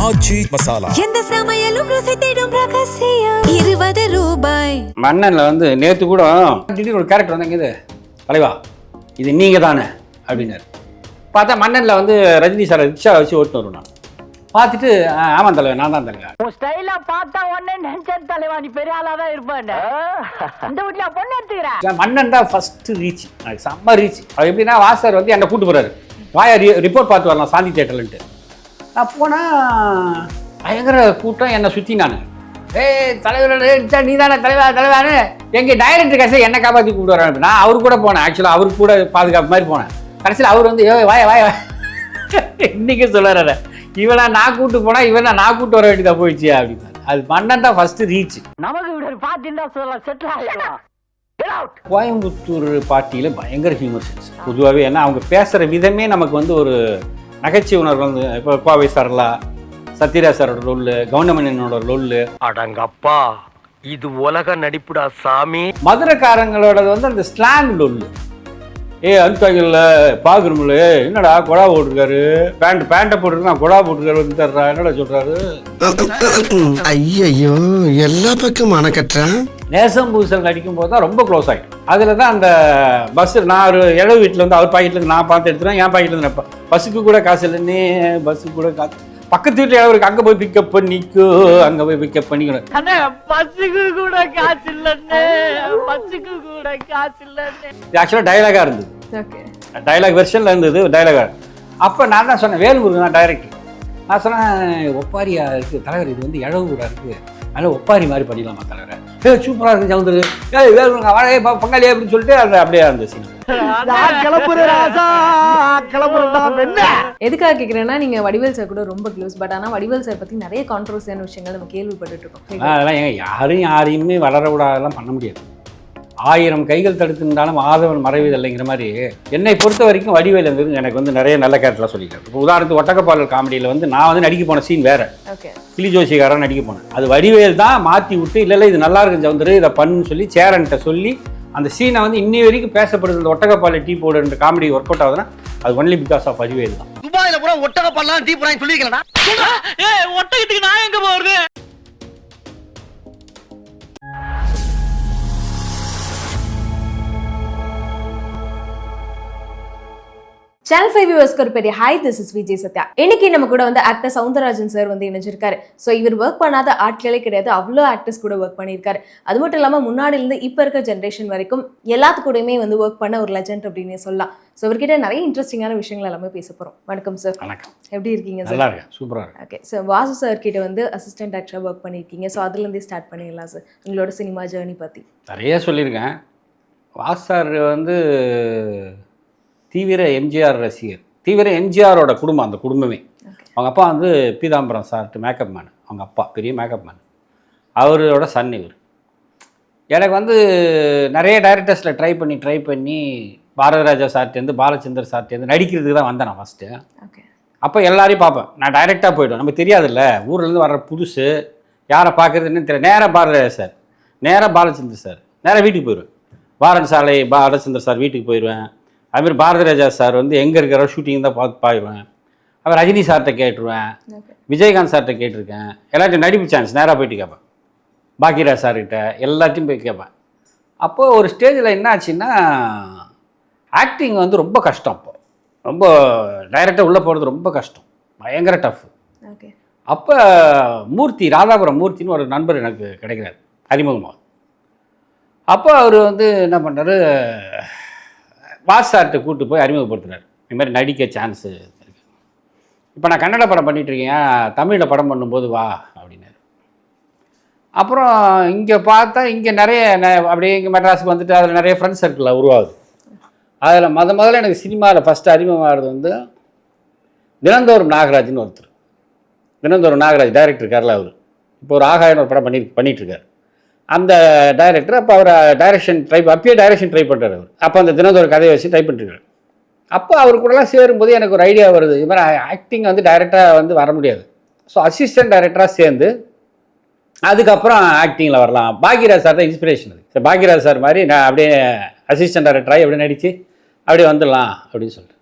ஆச்சி மசாலா. எந்த சமையலும் ருசி தேடும் ரகசியம் 20 ரூபாய். மன்னன்ல வந்து நேற்று கூட திடீர்னு ஒரு கேரக்டர் வந்தாங்க, தலைவா இது நீங்க தானே அப்படின்னாரு. பார்த்தா மன்னன்ல வந்து ரஜினி சார் ரிக்ஷா வச்சு ஓட்டுன்னு வரும். நான் பார்த்துட்டு ஆமாம் தலைவா நான் தான் தலைவா. உன் ஸ்டைலா பார்த்தா உடனே நினைச்சேன் தலைவா நீ பெரிய ஆளா தான் இருப்பேன். இந்த வீட்டுல பொண்ணு எடுத்துக்கிறேன். மன்னன் தான் ஃபர்ஸ்ட் ரீச், எனக்கு செம்ம ரீச். அது எப்படின்னா வாசர் வந்து என்னை கூட்டு போறாரு, வாயா ரிப்போர்ட் பார்த்து வரலாம் சாந்தி தேட்டர்லன்ட்டு. நான் போனால் பயங்கர கூட்டம் என்னை சுற்றி. நான் தலைவர் நீ தானே தலைவா தலைவானு எங்கள் டைரக்டர் கடைசியில் என்னை காப்பாற்றி கூப்பிட்டு வரேன். நான் அவரு கூட போனேன், ஆக்சுவலாக அவருக்கு கூட பாதுகாப்பு மாதிரி போனேன். கடைசியில் அவர் வந்து வாய வாய இன்னைக்கு சொல்லுறாரு, இவனா நான் கூட்டு போனா இவனா நான் கூட்டு வர வேண்டியதா போயிடுச்சு அப்படின்னு. அது மன்னன் தான் ஃபர்ஸ்ட் ரீச். நமக்கு இப்படி பார்த்துட்டா சொல்லலாம் செட்டில் ஆகிடலாம். கோயம்புத்தூர் பார்ட்டியில் பயங்கர ஹியூமர் சென்ஸ் பொதுவாகவே. ஏன்னா அவங்க பேசுகிற விதமே நமக்கு வந்து ஒரு நகைச்சுவை உணர்வு. வந்து இப்போ கோவை சார்லா, சத்யராஜ் சாரோட ரோல்லு, கவுண்டமணியனோட ரோல்லு. அடங்கப்பா இது உலக நடிப்புடா சாமி. மதுரைக்காரங்களோட வந்து அந்த ஸ்லாங் லொல்லு. அனுப்பாங்கல்ல பாக்குறோம்ல, என்னடா கொடா போட்டிருக்காரு, பேண்ட்டை போட்டுருக்கா கொடா போட்டிருக்காரு வந்து தர்றா, என்னடா சொல்றாரு. ஐயோ எல்லா பக்கம் அணக்கட்டுறான். நேசம் பூசல் நடிக்கும் போது தான் ரொம்ப க்ளோஸ் ஆகிடும். அதில் தான் அந்த பஸ்ஸு நான் ஒரு இளவு வீட்டில் வந்து அவர் பாக்கெட்லேருந்து நான் பார்த்து எடுத்துகிறேன், என் பாக்கெட்லேருந்து நினைப்பேன். பஸ்ஸுக்கு கூட காசு இல்லைன்னு, பஸ்ஸுக்கு கூட காசு. பக்கத்து வீட்டில் இளவருக்கு அங்கே போய் பிக்கப் பண்ணிக்கோ, அங்கே போய் பிக்கப் பண்ணிக்கணும். பஸ்ஸுக்கு கூட காசு இல்லைன்னு, பஸ்ஸுக்கு கூட காசு இல்லைன்னு. இது ஆக்சுவலாக டைலாகாக இருந்தது, டைலாக் வெர்ஷனில் இருந்தது டைலாகாக. அப்போ நான் தான் சொன்னேன், வேலுமுருகன் தான் டைரக்டர். நான் சொன்னேன் ஒப்பாரியா இருக்குது தலைவர், இது வந்து இழவு கூட இருக்குது, அதனால் ஒப்பாரி மாதிரி பண்ணிடலாமா தலைவரை. சூப்பராக இருக்குது சவுந்தரு, வேலுமுருகன் வாழையே பங்காளி அப்படின்னு சொல்லிட்டு அது அப்படியே இருந்துச்சு. எதுக்காக கேக்குறேன்னா, நீங்க வடிவேல் சார் கூட ரொம்ப க்ளோஸ். பட் ஆனா வடிவேல் சார் பத்தி நிறைய கான்ட்ரோவர்சியான விஷயங்கள் நம்ம கேள்விப்பட்டு இருக்கோம். அதெல்லாம் யாரையுமே வளர விடாதெல்லாம் பண்ண முடியாது. 1000 கைகள் தடுத்துருந்தாலும் ஆதவன் மறைவதில்லைங்கிற மாதிரி என்னை பொறுத்த வரைக்கும் வடிவேல் வந்து எனக்கு வந்து நிறைய நல்ல கேரக்டர்லாம் சொல்லிக்கிறேன். இப்போ உதாரணத்துக்கு ஒட்டக்கப்பாளர் காமெடியில் வந்து நான் வந்து நடிக்க போன சீன் வேற, கிளி ஜோசிகாரன் நடிக்க போனேன். அது வடிவேல் தான் மாற்றி விட்டு இல்லை இது நல்லா இருக்கு சவுந்தரு இதை பண்ணுன்னு சொல்லி சேரன்ட்ட சொல்லி அந்த சீனை வந்து இன்னி வரைக்கும் பேசப்படுது. இந்த ஒட்டக்கப்பால் டீ போடுற காமெடி ஒர்க் அவுட் ஆகுதுன்னா அது ஒன்லி பிகாஸ் ஆஃப் வடிவேல் தான். துபாயில கூட ஒட்டகப்பால்லாம் டீ போறான்னு சொல்லிருக்கேன்டா. ஒட்டகத்துக்கு நான் எங்க போறது? சேனல் 5 வியூவர்ஸ்க்கு ஒரு பெரிய hi, this is Vijay Sathya. இன்னைக்கு நம்ம கூட வந்து ஆக்டர் சவுந்தரராஜன் சார் வந்து இணைஞ்சிருக்காரு. ஸோ இவர் ஒர்க் பண்ணாத ஆட்களே கிடையாது, அவ்வளோ ஆக்டர்ஸ் கூட ஒர்க் பண்ணியிருக்காரு. அது மட்டும் இல்லாமல் முன்னாடியிலேருந்து இப்போ இருக்க ஜென்ரேஷன் வரைக்கும் எல்லாத்துக்கூடயுமே வந்து ஒர்க் பண்ண ஒரு லெஜண்ட் அப்படின்னே சொல்லலாம். ஸோ இவர்கிட்ட நிறைய இன்ட்ரெஸ்டிங்கான விஷயங்கள் எல்லாமே பேச போகிறோம். வணக்கம் சார். வணக்கம். எப்படி இருக்கீங்க சார்? நல்லா இருக்கேன், சூப்பராக இருக்கு. ஓகே சார், வாசு சார் கிட்ட வந்து அசிஸ்டன்ட் ஆக்டராக ஒர்க் பண்ணியிருக்கீங்க. ஸோ அதுலேருந்தே ஸ்டார்ட் பண்ணிடலாம் சார், உங்களோட சினிமா ஜேர்னி பற்றி. நிறைய சொல்லியிருக்கேன். வாசு சார் வந்து தீவிர எம்ஜிஆர் ரசிகர், தீவிர எம்ஜிஆரோட குடும்பம். அந்த குடும்பமே அவங்க அப்பா வந்து பீதாம்பரம் சார்ட்டு மேக்கப் மேன், அவங்க அப்பா பெரிய மேக்கப் மேன், அவரோட சன் இவர். எனக்கு வந்து நிறைய டைரக்டர்ஸில் ட்ரை பண்ணி பாரதிராஜா சார்ட்டேருந்து பாலச்சந்தர் சார்ட்டேருந்து நடிக்கிறதுக்கு தான் வந்தேன் நான் ஃபஸ்ட்டு. அப்போ எல்லாரையும் பார்ப்பேன், நான் டைரெக்டாக போய்டுவேன். நமக்கு தெரியாதுல்ல, ஊர்லேருந்து வர்ற புதுசு யாரை பார்க்குறதுன்னு தெரியல. நேராக பாரதிராஜா சார், நேராக பாலச்சந்தர் சார், நேராக வீட்டுக்கு போயிடுவேன். வாரன் சாலை பாலச்சந்தர் சார் வீட்டுக்கு போயிடுவேன். அதுமாதிரி பாரதிராஜா சார் வந்து எங்கே இருக்கிற ஷூட்டிங் தான் பார்த்து பாடுவேன். அப்புறம் ரஜினி சார்கிட்ட கேட்டுருவேன், விஜயகாந்த் சார்கிட்ட கேட்டிருக்கேன். எல்லாத்தையும் நடிப்பு சான்ஸ் நேராக போயிட்டு கேட்பேன். பாக்கியராஜ் சார்கிட்ட எல்லாத்தையும் போய் கேட்பேன். அப்போது ஒரு ஸ்டேஜில் என்ன ஆச்சுன்னா, ஆக்டிங் வந்து ரொம்ப கஷ்டம். அப்போ ரொம்ப டைரெக்டாக உள்ளே போகிறது ரொம்ப கஷ்டம், பயங்கர டஃப். அப்போ மூர்த்தி, ராதாபுரம் மூர்த்தின்னு ஒரு நண்பர் எனக்கு கிடைக்கிறார் அறிமுகமாக. அப்போ அவர் வந்து என்ன பண்ணுறாரு, வாஸ் சார்கிட்ட கூப்பிட்டு போய் அறிமுகப்படுத்துறாரு, இந்த மாதிரி நடிக்க சான்ஸு இருக்குது. இப்போ நான் கன்னட படம் பண்ணிகிட்ருக்கேன், தமிழில் படம் பண்ணும்போது வா அப்படின்னாரு. அப்புறம் இங்கே பார்த்தா இங்கே நிறைய அப்படியே இங்கே மெட்ராஸுக்கு வந்துட்டு அதில் நிறைய ஃப்ரெண்ட்ஸ் சர்க்கிளில் உருவாகுது. அதில் முதல்ல எனக்கு சினிமாவில் ஃபஸ்ட்டு அறிமுகமாகிறது வந்து தினந்தோறும் நாகராஜ்னு ஒருத்தர். தினந்தோறும் நாகராஜ் டைரக்டர் இருக்கார்ல, அவர் இப்போ ஒரு ஆகாயம் ஒரு படம் பண்ணிகிட்ருக்கார். அந்த டைரக்டர் அப்போ அவர் அப்பயே டைரக்ஷன் ட்ரை பண்ணுறாரு அவர். அப்போ அந்த தினந்தோறும் கதையை வச்சு ட்ரை பண்ணிட்டுருக்காரு. அப்போ அவர் கூடலாம் சேரும்போது எனக்கு ஒரு ஐடியா வருது, இது மாதிரி ஆக்டிங் வந்து டைரெக்டாக வந்து வர முடியாது. ஸோ அசிஸ்டன்ட் டைரக்டராக சேர்ந்து அதுக்கப்புறம் ஆக்டிங்கில் வரலாம். பாக்யராஜ் சார் தான் இன்ஸ்பிரேஷன். அது சார் பாக்யராஜ் சார் மாதிரி நான் அப்படியே அசிஸ்டன்ட் டைரக்டராக எப்படி நடித்து அப்படியே வந்துடலாம் அப்படின்னு சொல்லிட்டு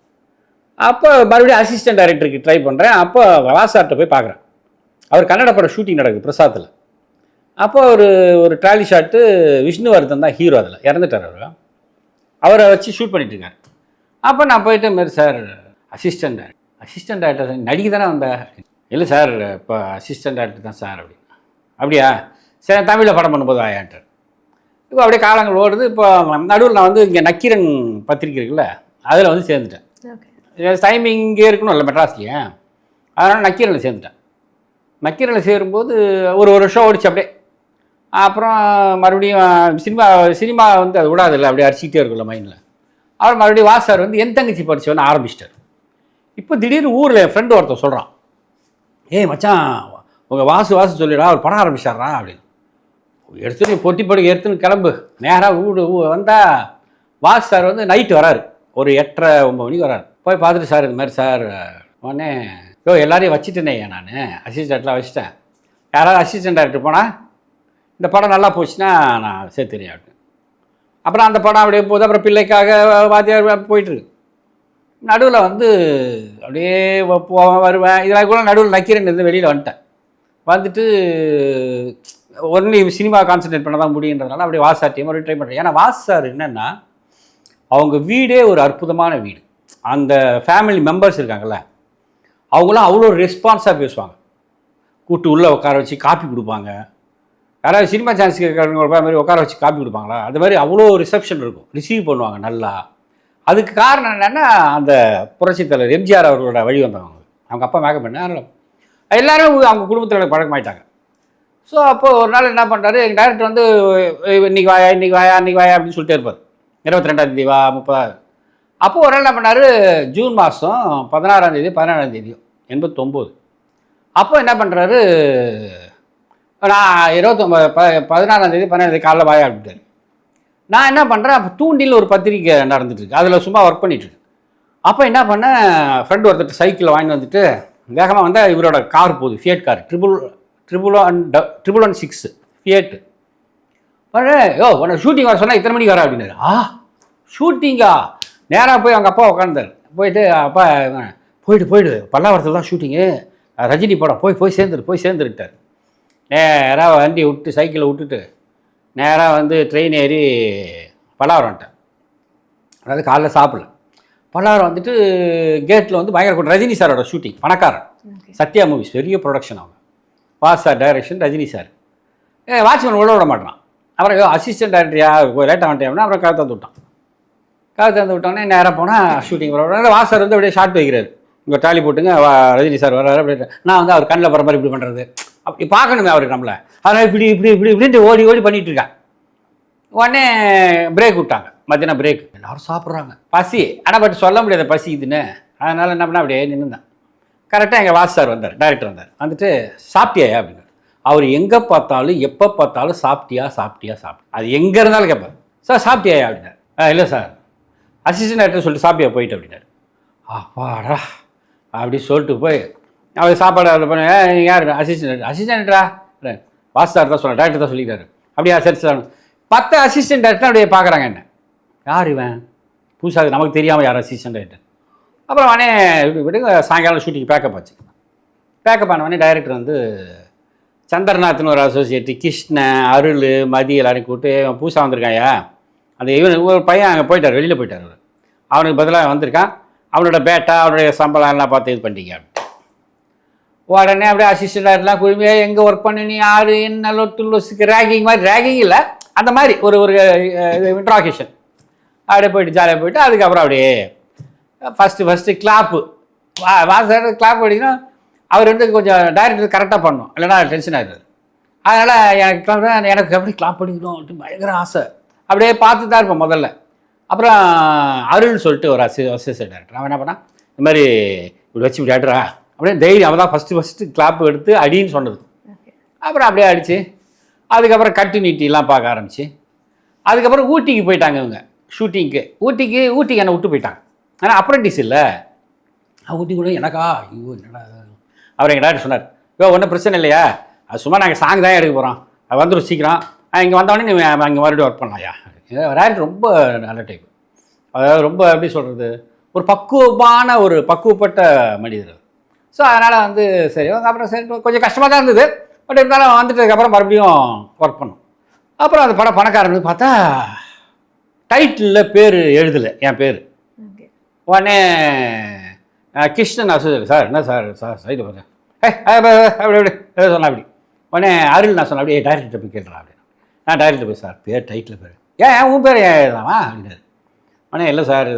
அப்போ மறுபடியும் அசிஸ்டன்ட் டைரக்டருக்கு ட்ரை பண்ணுறேன். அப்போ வாஸ் சார்கிட்ட போய் பார்க்குறேன், அவர் கன்னட படம் ஷூட்டிங் நடக்குது பிரசாத்தில். அப்போ ஒரு ட்ராலி ஷாட்டு விஷ்ணுவர்தன் தான் ஹீரோ, அதில் இறந்துட்டார் அவர். அவரை வச்சு ஷூட் பண்ணிட்டு இருக்காரு. அப்போ நான் போயிட்டு மாரி சார் அசிஸ்டன்ட் டேரக்டர் நடிக்க தானே வந்தேன். இல்லை சார் இப்போ அசிஸ்டன்ட் டேரக்டர் தான் சார் அப்படியா சரி தமிழில் படம் பண்ணும்போது ஆயான்ட்டார். இப்போ அப்படியே காலங்கள் ஓடுது. இப்போ நடுவில் நான் வந்து இங்கே நக்கீரன் பத்திரிக்கை இருக்குல்ல அதில் வந்து சேர்ந்துட்டேன். டைமிங் இங்கே இருக்கணும் இல்லை மெட்ராஸ்லேயே, அதனால் நக்கீரனில் சேர்ந்துட்டேன். நக்கீரனில் சேரும்போது ஒரு வருஷம் ஓடிச்சு அப்படியே. அப்புறம் மறுபடியும் சினிமா வந்து அது விடாதில்ல, அப்படியே அடிச்சுக்கிட்டே இருக்குல்ல மைண்டில். அவர் மறுபடியும் வாசார் வந்து என் தங்கச்சி படித்தவன்னு ஆரம்பிச்சிட்டார். இப்போ திடீர்னு ஊரில் என் ஃப்ரெண்டு ஒருத்தர் சொல்கிறான், ஏய் மச்சான் உங்கள் வாசு சொல்லிடா அவர் படம் ஆரம்பிச்சாரா அப்படின்னு. எடுத்துன்னு பொட்டி படுக்க எடுத்துன்னு கிளம்பு நேராக வந்தால் வாசு சார் வந்து நைட்டு வராரு, ஒரு 8:30-9 மணிக்கு வராரு. போய் பார்த்துட்டு சார் இது மாதிரி சார் உடனே எல்லாரையும் வச்சுட்டேனே நான் அசிஸ்டண்ட்லாம் வச்சுட்டேன், யாராவது அசிஸ்டன்ட் டேரக்டர் போனால் இந்த படம் நல்லா போச்சுன்னா நான் சேர்த்துறேன் அப்படின்னு. அப்புறம் அந்த படம் அப்படியே போகுது. அப்புறம் பிள்ளைக்காக வாத்தியார் போயிட்டுருக்கு. நடுவில் வந்து அப்படியே வருவேன். இதெல்லாம் கூட நடுவில் நக்கீரன் இருந்து வெளியில் வந்துட்டு ஒன்லி சினிமா கான்சன்ட்ரேட் பண்ண தான் முடியுன்றதுனால அப்படியே வாசார் டீம் அப்படியே ட்ரை பண்ணுறேன். ஏன்னா வாசார் என்னென்னா அவங்க வீடே ஒரு அற்புதமான வீடு. அந்த ஃபேமிலி மெம்பர்ஸ் இருக்காங்கள்ல அவங்களாம் அவ்வளோ ரெஸ்பான்ஸாக பேசுவாங்க. கூட்டு உள்ளே உட்கார வச்சு காப்பி கொடுப்பாங்க. யாராவது சினிமா சான்ஸ் கேட்குறவங்க மாதிரி உட்கார வச்சு காப்பி கொடுப்பாங்களா, அது மாதிரி அவ்வளோ ரிசப்ஷன் இருக்கும், ரிசீவ் பண்ணுவாங்க நல்லா. அதுக்கு காரணம் என்னென்னா அந்த புரட்சித் தலைவர் எம்ஜிஆர் அவர்களோட வழி வந்தவங்க. அவங்க அப்பா மேக்கப் பண்ண எல்லோரும் அவங்க குடும்பத்தில் பழக்கமாயிட்டாங்க. ஸோ அப்போது ஒரு நாள் என்ன பண்ணுறாரு, எங்கள் டேரக்டர் வந்து இன்றைக்கி வாயா அப்படின்னு சொல்லிட்டே இருப்பார். 22ஆம் வா 30. அப்போது ஒரு நாள் என்ன பண்ணார், ஜூன் மாதம் 16ஆம் தேதி 89. அப்போ என்ன பண்ணுறாரு, நான் 16ஆம் தேதி 17ஆம் தேதி காலைல வாயா அப்படின்ட்டார். நான் என்ன பண்ணுறேன், அப்போ தூண்டில் ஒரு பத்திரிக்கை நடந்துட்டுருக்கு, அதில் சும்மா ஒர்க் பண்ணிட்டுருக்கு. அப்போ என்ன பண்ணேன், ஃப்ரெண்டு ஒருத்தர் சைக்கிளில் வாங்கிட்டு வந்துட்டு வேகமாக வந்தால் இவரோட கார் போகுது, ஃபியட் கார், 116 ஃபியட்டு. உன்னை ஷூட்டிங் வர சொன்னால் இத்தனை மணிக்கு வர அப்படின்னாரு. ஷூட்டிங்கா? நேராக போய் அவங்க அப்பா உட்காந்தார். போயிட்டு அப்பா போயிடு பல்லாவரத்தில் தான் ஷூட்டிங்கு, ரஜினி படம், போய் சேர்ந்துருட்டார். நேராக வண்டி விட்டு சைக்கிளை விட்டுட்டு நேராக வந்து ட்ரெயின் ஏறி பல்லாவரம் வந்துட்டேன். அதாவது காலைல சாப்பிடல. பல்லாவரம் வந்துட்டு கேட்டில் வந்து பயங்கர கூட்டம். ரஜினி சாரோட ஷூட்டிங், பணக்காரன், சத்யா மூவிஸ், பெரிய ப்ரொடக்ஷன். அவங்க was sir direction, Rajini sir. Watchman விட மாட்டான். அப்புறம் அசிஸ்டன்ட் டைரக்டரியா லேட்டாக வந்துட்டேன். அப்புறம் கதை தந்து விட்டோன்னே நேராக போனால் ஷூட்டிங் வாஸ் சார் வந்து அப்படியே ஷார்ட் வைக்கிறாரு, இங்கே டாலி போட்டுங்க ரஜினி சார் வர்றாரு அப்படின்ட்டு. நான் வந்து அவர் கண்ணில் போகிற மாதிரி இப்படி பண்ணுறது, அப்படி பார்க்கணுமே அவருக்கு நம்மளை. அதனால் இப்படின்ட்டு ஓடி பண்ணிகிட்டு இருக்கேன். உடனே பிரேக் விட்டாங்க, மத்தியானம் பிரேக். எல்லோரும் சாப்பிட்றாங்க, பசி. ஆனால் பட் சொல்ல முடியாது பசி இதுன்னு. அதனால் என்ன பண்ணால் அப்படியே நின்றுதான். கரெக்டாக எங்கள் வாஸ் சார் வந்தார், டைரக்டர் வந்தார். வந்துட்டு சாப்பிட்டியா அப்படின்னாரு. அவர் எங்கே பார்த்தாலும் எப்போ பார்த்தாலும் சாப்பிட்டியா அது எங்கே இருந்தாலும் கேட்பார். சார் சாப்பிட்டியா அப்படின்னாரு. இல்லை சார் அசிஸ்டன்ட் டைரக்டர் சொல்லிட்டு சாப்பிட்டியா போயிட்டு அப்படின்னாரு. அப்பாடா அப்படி சொல்லிட்டு போய் அவர் சாப்பாடு அதில் பண்ண, யார் அசிஸ்டன்டா வாஸ் சார் தான் சொல்ல, டைரக்டர் தான் சொல்லிக்கிறாரு. அப்படியா சரி சார். 10 அசிஸ்டன்ட் டைரக்டர் அப்படியே பார்க்குறாங்க என்ன, யார் இவன் புதுசாக நமக்கு தெரியாமல் யார் அசிஸ்டன்ட் டைரக்டர். அப்புறம் உடனே விடுங்க சாயங்காலம் ஷூட்டிங் பேக்கப் ஆனவொடனே டைரக்டர் வந்து சந்திரநாத்னு ஒரு அசோசியேட்டு, கிருஷ்ணன், அருள், மதி எல்லாரையும் கூப்பிட்டு புதுசாக வந்திருக்காயா, அந்த இவன் ஒரு பையன் அங்கே போயிட்டார், வெளியில் போயிட்டார். அவனுக்கு பதிலாக வந்திருக்கான், அவனோட பேட்டா அவனுடைய சம்பளம் எல்லாம் பார்த்து இது பண்ணிட்டீங்க. உடனே அப்படியே அசிஸ்டன்ட் டைரக்டர்லாம் குழுமையாக எங்கே ஒர்க் பண்ணி யார் என்ன லொட்டுக்கு ரேகிங் மாதிரி, ரேகிங் இல்லை அந்த மாதிரி ஒரு இன்ட்ராகேஷன். அப்படியே போயிட்டு ஜாலியாக போயிட்டு அதுக்கப்புறம் அப்படியே ஃபஸ்ட்டு கிளாப்பு வாசர் கிளாப் அடிக்கணும். அவர் வந்து கொஞ்சம் டைரக்டர் கரெக்டாக பண்ணணும், இல்லைன்னா டென்ஷன் ஆகிடுறாரு. அதனால் எனக்கு எப்படி கிளாப் அடிக்கணும் அப்படின்னு பயங்கர ஆசை. அப்படியே பார்த்து தான் இருப்பேன் முதல்ல. அப்புறம் அருள்னு சொல்லிட்டு ஒரு அசிஸ்டன்ட் டைரக்டர், அவன் என்ன பண்ணால் இந்த மாதிரி இப்படி வச்சு இப்படி ஆடுறா அப்படியே தைரியம். அவன் தான் ஃபஸ்ட்டு கிளாப் எடுத்து அடின்னு சொன்னது. அப்புறம் அப்படியே அடித்து அதுக்கப்புறம் கண்டினியூட்டிலாம் பார்க்க ஆரம்பிச்சு அதுக்கப்புறம் ஊட்டிக்கு போயிட்டாங்க இவங்க ஷூட்டிங்க்கு. ஊட்டிக்கு என்னை விட்டு போயிட்டாங்க. ஆனால் அப்ரெண்டிஸ் இல்லை, ஊட்டி கூட எனக்கா ஐயோ என்னடா. அவர் எங்கள் டாக்டர் சொன்னார், ஒன்றும் பிரச்சனை இல்லையா, அது சும்மா நாங்கள் சாங் தான் எடுக்க போகிறோம், அது வந்துடும் சீக்கிரம், இங்கே வந்தோடனே நீ இங்கே மறுபடியும் ஒர்க் பண்ணலாம்யா. டாக்டர் ரொம்ப நல்ல டைப். அதாவது ரொம்ப எப்படி சொல்கிறது, ஒரு பக்குவப்பட்ட மனிதர். ஸோ அதனால் வந்து சரி அப்புறம் சரி கொஞ்சம் கஷ்டமாக தான் இருந்தது. பட் இருந்தாலும் வந்துட்டதுக்கப்புறம் மறுபடியும் ஒர்க் பண்ணோம். அப்புறம் அந்த படம் பணக்காரன் பார்த்தா டைட்டிலில் பேர் எழுதலை, என் பேர். ஓகே. உடனே கிருஷ்ணன் அசோசியேட் சார் என்ன சார் சைடு பார்த்தேன் அப்படி சொன்னேன். அப்படி உடனே அருள் நான் சொன்னேன், அப்படியே டைரக்டர் போய் கேட்டுறேன் அப்படின்னு. நான் டைரக்டர் போய் சார் பேர் டைட்டில் பேர் ஏன் உன் பேர் ஏன் எழுதலாமா அப்படின்னாரு. உடனே இல்லை சார்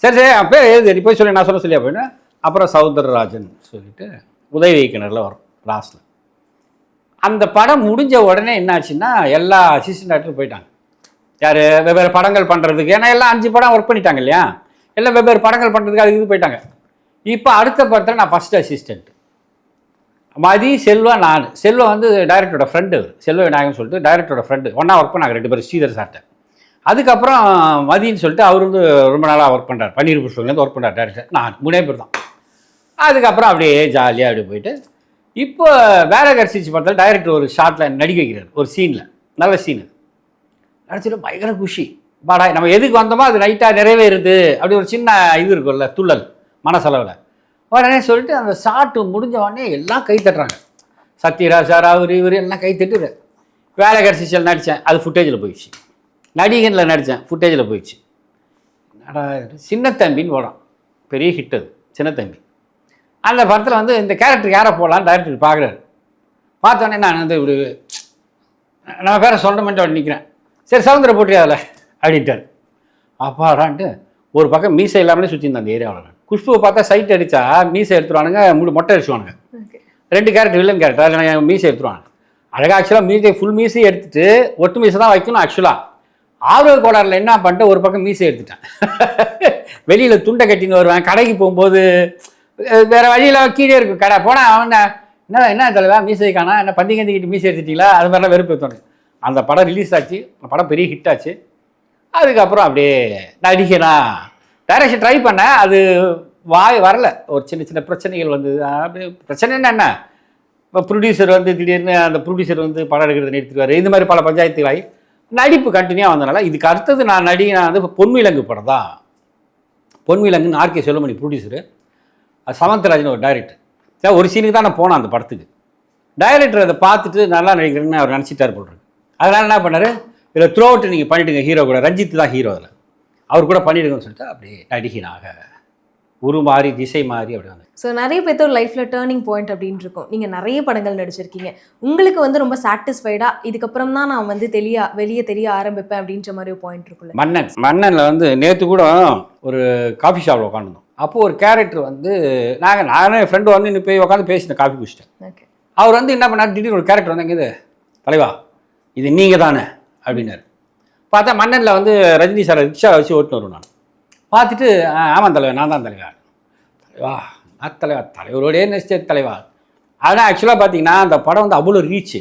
சரி சரி என் பேர் எழுது நீ போய் சொல்லி நான் சொல்ல சொல்லி அப்படின்னு. அப்புறம் சௌந்தரராஜன் சொல்லிட்டு உதவி இயக்குனரில் வரும் லாஸ்ட்டில். அந்த படம் முடிஞ்ச உடனே என்னாச்சுன்னா எல்லா அசிஸ்டன்ட் ஆக்டரும் போயிட்டாங்க. யார் வெவ்வேறு படங்கள் பண்ணுறதுக்கு, ஏன்னா எல்லாம் 5 படம் ஒர்க் பண்ணிட்டாங்க இல்லையா, எல்லாம் வெவ்வேறு படங்கள் பண்ணுறதுக்கு அதுக்கு இது போயிட்டாங்க. இப்போ அடுத்த படத்தில் நான் ஃபஸ்ட் அசிஸ்டண்ட். மதி செல்வா நான். செல்வா வந்து டைரக்டரோட ஃப்ரெண்டு, செல்வ விநாயகன் சொல்லிட்டு டைரக்டரோட ஃப்ரெண்டு, ஒன்றா ஒர்க் பண்ணாங்க 2 பேரும் ஸ்ரீதர் சார்ட்ட. அதுக்கப்புறம் மதின்னு சொல்லிட்டு அவர் வந்து ரொம்ப நாளாக ஒர்க் பண்ணுறார், பன்னீர் புஷ்பங்கலேருந்து ஒர்க் பண்ணுறார் டைரக்டர். நான் 3 பேர் தான். அதுக்கப்புறம் அப்படியே ஜாலியாக அப்படியே போயிட்டு இப்போ வேலை கிடச்சிச்சு பார்த்தாலும் டைரக்டர் ஒரு ஷார்ட்டில் நடிக்க வைக்கிறார், ஒரு சீனில் நல்ல சீனு நடிச்சிட்டு பயங்கர குஷி. பாடா நம்ம எதுக்கு வந்தோமோ அது நைட்டாக நிறைவேறுது அப்படி ஒரு சின்ன இது இருக்கும்ல துள்ளல் மனசளவில். உடனே சொல்லிட்டு அந்த ஷார்ட்டு முடிஞ்ச உடனே எல்லாம் கை தட்டுறாங்க. சத்யராஜ் சார் அவர் இவர் எல்லாம் கை தட்டுரு. வேலை கிடச்சிச்சு நடித்தேன், அது ஃபுட்டேஜில் போயிடுச்சு. நடிகனில் நடித்தேன், ஃபுட்டேஜில் போயிடுச்சு. சின்னத்தம்பின்னு படம் பெரிய ஹிட், அது சின்னத்தம்பி. அந்த படத்தில் வந்து இந்த கேரக்டர் யாரை போடலான்னு டைரக்டர் பார்க்குறாரு. பார்த்தோன்னே நான் வந்து இப்படி நம்ம பேரை சொல்லணுமென்ட்டு அப்படி நிற்கிறேன். சரி சவுந்தர போட்டியாதில் அப்படின்ட்டார். அப்பாடான்ட்டு ஒரு பக்கம் மீசை இல்லாமலே சுற்றிருந்தேன் அந்த ஏரியாவில். குஷ்புவை பார்த்தா சைட் அடித்தா மீசை எடுத்துருவானுங்க, மொட்டை அடிச்சுவானுங்க. 2 கேரக்டர் வில்லன் கேரக்டர், அதில் மீசை எடுத்துருவாங்க. அழகாக ஆக்சுவலாக மீசை ஃபுல் மீசையை எடுத்துகிட்டு ஒட்டு மீசை தான் வைக்கணும். ஆக்சுவலாக ஆர்வ கோளாறில் என்ன பண்ணிட்டு ஒரு பக்கம் மீசை எடுத்துட்டேன். வெளியில் துண்டை கட்டின்னு வருவேன், கடைக்கு போகும்போது வேறு வழியில் கீழே இருக்கும் கடை போனால் அவன் என்ன தலைவா மீசை காணா, என்ன பந்திக்கிட்டு மீசை எடுத்துட்டீங்களா, அது மாதிரிலாம் வெறுப்பு தோணும். அந்த படம் ரிலீஸ் ஆச்சு, அந்த படம் பெரிய ஹிட் ஆச்சு. அதுக்கப்புறம் அப்படியே நடிகனா டைரக்ஷன் ட்ரை பண்ணேன், அது வரல. ஒரு சின்ன சின்ன பிரச்சனைகள் வந்து அப்படியே பிரச்சனைன்னா என்ன, இப்போ ப்ரொடியூசர் வந்து திடீர்னு அந்த ப்ரொடியூசர் வந்து படம் எடுக்கிறத நிறுத்திடுவார். இந்த மாதிரி பல பஞ்சாயத்துகளாகி நடிப்பு கண்டினியூவாக வந்தனால இதுக்கு அடுத்தது நான் வந்து பொன்விலங்கு படம் தான். பொன்விலங்குன்னு ஆர்கே செல்வமணி ப்ரொடியூசரு, சமந்தராஜன் ஒரு டைரக்டர். ஒரு சீனுக்கு தான் நான் போனேன் அந்த படத்துக்கு. டைரக்டர் அதை பார்த்துட்டு நல்லா நடிக்கிறேன்னு அவர் நினச்சிட்டார் போடுறாரு. அதனால் என்ன பண்ணார், இதில் த்ரூ அவுட் நீங்கள் பண்ணிவிடுங்க, ஹீரோ கூட ரஞ்சித் தான் ஹீரோ, அதில் அவர் கூட பண்ணிவிடுங்கன்னு சொல்லிட்டு அப்படியே நடிகனாக உருமாறி திசை மாறி அப்படி வந்து. ஸோ நிறைய பேர்த்தோட லைஃப்பில் டேர்னிங் பாயிண்ட் அப்படின்னு இருக்கும். நீங்கள் நிறைய படங்கள் நடிச்சிருக்கீங்க. உங்களுக்கு வந்து ரொம்ப சாட்டிஸ்ஃபைடாக இதுக்கப்புறம் தான் நான் வந்து வெளியே தெரிய ஆரம்பிப்பேன் அப்படின்ற மாதிரி ஒரு பாயிண்ட் இருக்குல்ல. மன்னனில் வந்து நேற்று கூட ஒரு காஃபி ஷாப்பில் உட்காந்துருந்தோம். அப்போது ஒரு கேரக்டர் வந்து நானும் என் ஃப்ரெண்டு வந்து இன்னும் போய் உட்காந்து பேசினேன், காஃபி குடிச்சிட்டேன். ஓகே. அவர் வந்து என்ன பண்ணார், திடீர்னு ஒரு கேரக்டர் வந்து எங்கே தலைவா இது நீங்கள் தானே அப்படின்னாரு. பார்த்தா மன்னனில் வந்து ரஜினி சார் ரிக்ஷா வச்சு ஓட்டுன்னு வருவேன். நான் பார்த்துட்டு ஆமாம் தலைவா நான் தான் தலைவா நான் தலைவரோடே நிச்சயம் தலைவா. ஆனால் ஆக்சுவலாக பார்த்தீங்கன்னா அந்த படம் வந்து அவ்வளோ ரீச்சு.